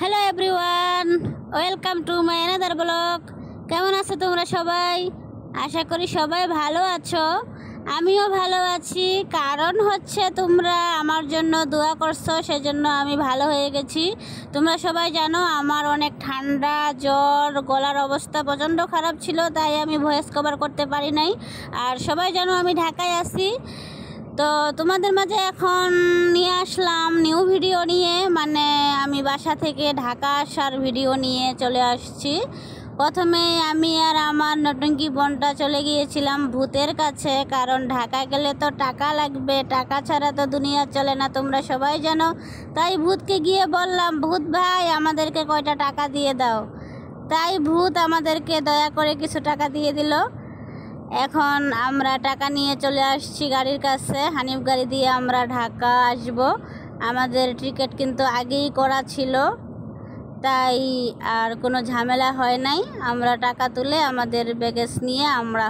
Hello everyone, welcome to my another blog. কেমন আছো তোমরা সবাই? আশা করি সবাই ভালো আছো। আমিও ভালো আছি, কারণ হচ্ছে তোমরা আমার জন্য দোয়া করছো, সেজন্য আমি ভালো হয়ে গেছি। তোমরা সবাই জানো আমার অনেক ঠান্ডা, জ্বর, গলার অবস্থা প্রচণ্ড খারাপ ছিল, তাই আমি ভয়েস কভার করতে পারি নাই। আর সবাই জানো আমি ঢাকায় আছি। তো তোমাদের মাঝে এখন নিয়ে আসলাম নিউ ভিডিও নিয়ে, মানে আমি বাসা থেকে ঢাকা আসার ভিডিও নিয়ে চলে আসছি। প্রথমে আমি আর আমার নটঙ্কি বোনটা চলে গিয়েছিলাম ভূতের কাছে, কারণ ঢাকা গেলে তো টাকা লাগবে, টাকা ছাড়া তো দুনিয়া চলে না, তোমরা সবাই জানো। তাই ভূতকে গিয়ে বললাম, ভূত ভাই আমাদেরকে কয়টা টাকা দিয়ে দাও। তাই ভূত আমাদেরকে দয়া করে কিছু টাকা দিয়ে দিল। এখন আমরা টাকা নিয়ে চলে আসছি গাড়ির কাছে। হানিফ গাড়ি দিয়ে আমরা ঢাকা আসব। আমাদের টিকিট কিন্তু আগেই করা ছিল, তাই আর কোনো ঝামেলা হয় নাই। আমরা টাকা তুলে আমাদের ব্যাগেজ নিয়ে আমরা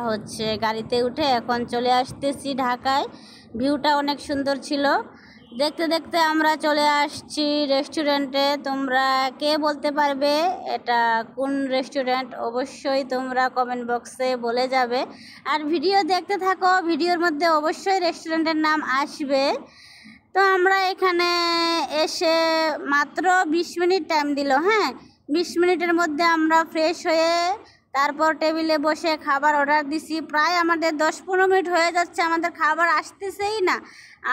গাড়িতে উঠে এখন চলে আসতেছি ঢাকায়। ভিউটা অনেক সুন্দর ছিল। দেখতে দেখতে আমরা চলে আসছি রেস্টুরেন্টে। তোমরা কে বলতে পারবে এটা কোন রেস্টুরেন্ট? অবশ্যই তোমরা কমেন্ট বক্সে বলে যাবে। আর ভিডিও দেখতে থাকো, ভিডিওর মধ্যে অবশ্যই রেস্টুরেন্টের নাম আসবে। তো আমরা এখানে এসে মাত্র 20 মিনিট টাইম দিল। হ্যাঁ, 20 মিনিটের মধ্যে আমরা ফ্রেশ হয়ে তারপর টেবিলে বসে খাবার অর্ডার দিছি। প্রায় আমাদের 10-15 মিনিট হয়ে যাচ্ছে, আমাদের খাবার আসতেছেই না।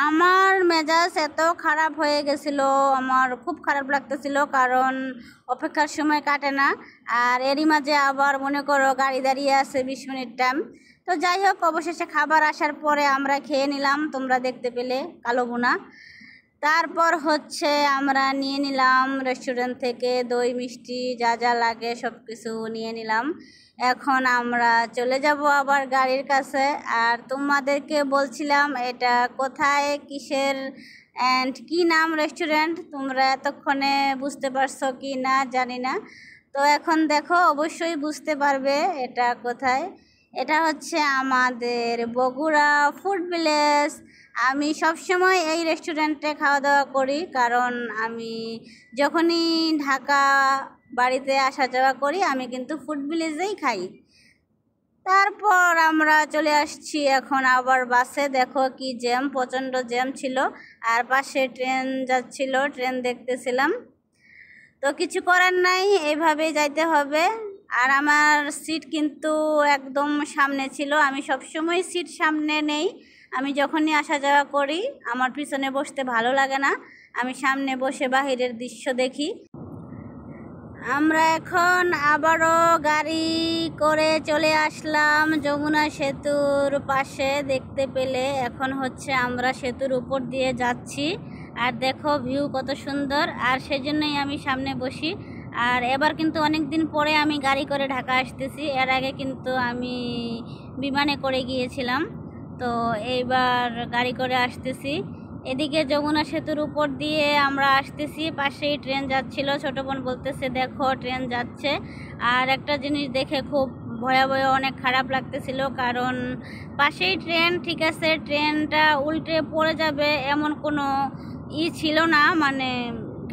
আমার মেজাজ এত খারাপ হয়ে গেছিলো, আমার খুব খারাপ লাগতেছিল, কারণ অপেক্ষার সময় কাটে না। আর এরই মাঝে আবার মনে করো গাড়ি দাঁড়িয়ে আছে 20 মিনিট টাইম। তো যাই হোক, অবশেষে খাবার আসার পরে আমরা খেয়ে নিলাম, তোমরা দেখতে পেলে কালো ভুনা। তারপর আমরা নিয়ে নিলাম রেস্টুরেন্ট থেকে দই মিষ্টি যা যা লাগে সব কিছু নিয়ে নিলাম। এখন আমরা চলে যাব আবার গাড়ির কাছে। আর তোমাদেরকে বলছিলাম এটা কোথায়, কিসের অ্যান্ড কি নাম রেস্টুরেন্ট, তোমরা এতক্ষণে বুঝতে পারছো কি না জানি না। তো এখন দেখো, অবশ্যই বুঝতে পারবে এটা কোথায়। এটা হচ্ছে আমাদের বগুড়া ফুড ভিলেজ। আমি সবসময় এই রেস্টুরেন্টে খাওয়া দাওয়া করি, কারণ আমি যখনই ঢাকা বাড়িতে আসা যাওয়া করি আমি কিন্তু ফুড ভিলেজেই খাই। তারপর আমরা চলে আসছি এখন আবার বাসে। দেখো কি জ্যাম, প্রচণ্ড জ্যাম ছিল। আর পাশে ট্রেন যাচ্ছিল, ট্রেন দেখতেছিলাম। তো কিছু করার নাই, এইভাবেই যাইতে হবে। আর আমার সিট কিন্তু একদম সামনে ছিল। আমি সবসময় সিট সামনে নেই। আমি যখনই আসা যাওয়া করি আমার পিছনে বসতে ভালো লাগে না, আমি সামনে বসে বাহিরের দৃশ্য দেখি। আমরা এখন আবারও গাড়ি করে চলে আসলাম যমুনা সেতুর পাশে। দেখতে পেলে এখন আমরা সেতুর উপর দিয়ে যাচ্ছি। আর দেখো ভিউ কত সুন্দর, আর সেজন্যই আমি সামনে বসি। আর এবার কিন্তু অনেক দিন পরে আমি গাড়ি করে ঢাকা আসতেছি। এর আগে কিন্তু আমি বিমানে করে গিয়েছিলাম, তো এইবার গাড়ি করে আসতেছি। এদিকে যমুনা সেতুর উপর দিয়ে আমরা আসতেছি, পাশেই ট্রেন যাচ্ছিল। ছোটো বোন বলতেছে দেখো ট্রেন যাচ্ছে। আর একটা জিনিস দেখে খুব ভয়াবহ অনেক খারাপ লাগতেছিল, কারণ পাশেই ট্রেন, ঠিক আছে, ট্রেনটা উল্টে পড়ে যাবে এমন কোনো ছিল না, মানে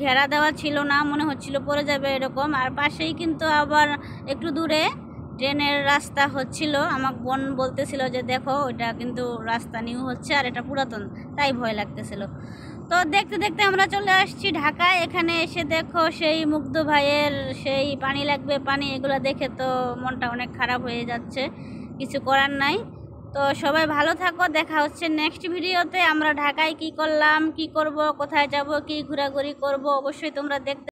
ঘেরা দেওয়া ছিল না, মনে হচ্ছিল পড়ে যাবে এরকম। আর পাশেই কিন্তু আবার একটু দূরে ট্রেনের রাস্তা হচ্ছিল। আমার বোন বলতেছিল যে দেখো ওইটা কিন্তু রাস্তা নিউ হচ্ছে আর এটা পুরাতন, তাই ভয় লাগতেছিল। তো দেখতে দেখতে আমরা চলে আসছি ঢাকায়। এখানে এসে দেখো সেই মুগ্ধ ভাইয়ের সেই পানি লাগবে পানি, এগুলো দেখে তো মনটা অনেক খারাপ হয়ে যাচ্ছে, কিছু করার নাই। তো সবাই ভালো থাকো, দেখা হচ্ছে নেক্সট ভিডিওতে। আমরা ঢাকায় কি করলাম, কি করব, কোথায় যাব, কি ঘোরাঘুরি করব, অবশ্যই তোমরা দেখতে